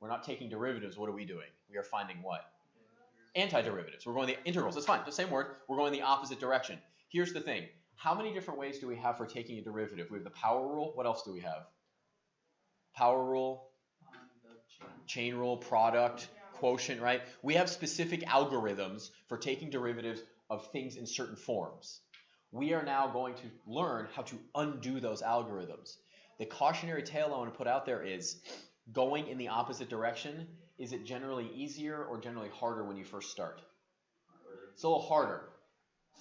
We're not taking derivatives. What are we doing? We are finding what? Antiderivatives. We're going the integrals. It's fine. The same word. We're going the opposite direction. Here's the thing. How many different ways do we have for taking a derivative? We have the power rule. What else do we have? Power rule, chain rule, product, quotient, right? We have specific algorithms for taking derivatives of things in certain forms. We are now going to learn how to undo those algorithms. The cautionary tale I want to put out there is going in the opposite direction. Is it generally easier or generally harder when you first start? It's a little harder.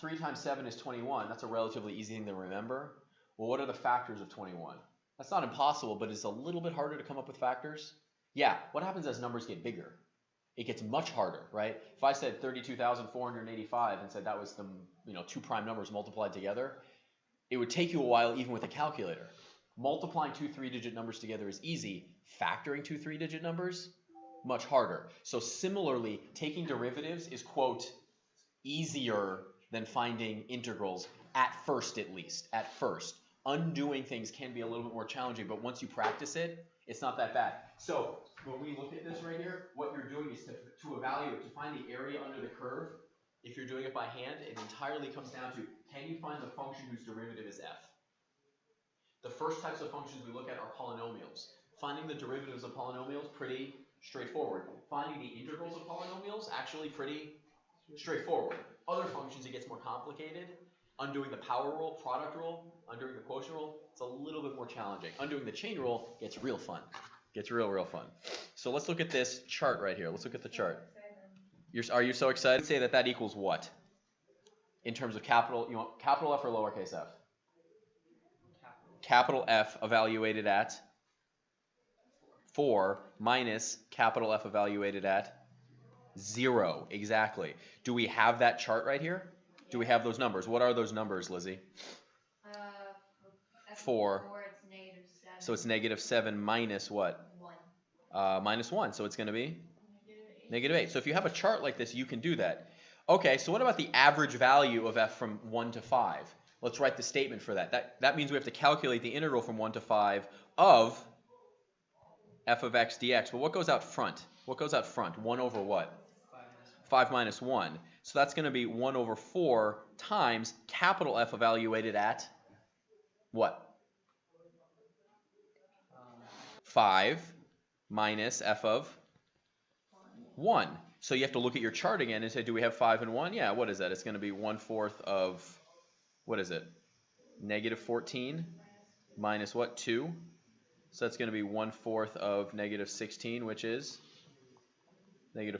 3 times 7 is 21. That's a relatively easy thing to remember. Well, what are the factors of 21? That's not impossible, but it's a little bit harder to come up with factors. Yeah, what happens as numbers get bigger? It gets much harder, right? If I said 32,485 and said that was the 2 prime numbers multiplied together, it would take you a while even with a calculator. Multiplying 2 3-digit numbers together is easy. Factoring 2 3-digit numbers, much harder. So similarly, taking derivatives is, quote, easier than finding integrals, at first at least, at first. Undoing things can be a little bit more challenging, but once you practice it, it's not that bad. So when we look at this right here, what you're doing is to evaluate, to find the area under the curve. If you're doing it by hand, it entirely comes down to, can you find the function whose derivative is f? The first types of functions we look at are polynomials. Finding the derivatives of polynomials, pretty straightforward. Finding the integrals of polynomials, actually pretty straightforward. Other functions, it gets more complicated. Undoing the power rule, product rule, undoing the quotient rule, it's a little bit more challenging. Undoing the chain rule gets real fun. Gets real fun. So let's look at this chart right here. Let's look at the chart. Are you so excited? Say that equals what? In terms of capital, you want capital F or lowercase f? Capital F evaluated at 4 minus capital F evaluated at 0. Exactly. Do we have that chart right here? Do we have those numbers? What are those numbers, Lizzie? 4. It's negative 7. So it's negative 7 minus what? 1. Minus 1. So it's going to be? Negative 8. So if you have a chart like this, you can do that. Okay, so what about the average value of f from 1 to 5? Let's write the statement for that. That means we have to calculate the integral from 1 to 5 of f of x dx. But what goes out front? What goes out front? 1 over what? 5 minus 1. So that's going to be 1 over 4 times capital F evaluated at what? 5 minus f of 1. So you have to look at your chart again and say, do we have 5 and 1? Yeah, what is that? It's going to be 1/4 of, what is it? Negative 14 minus what? 2. So that's going to be 1/4 of negative 16, which is negative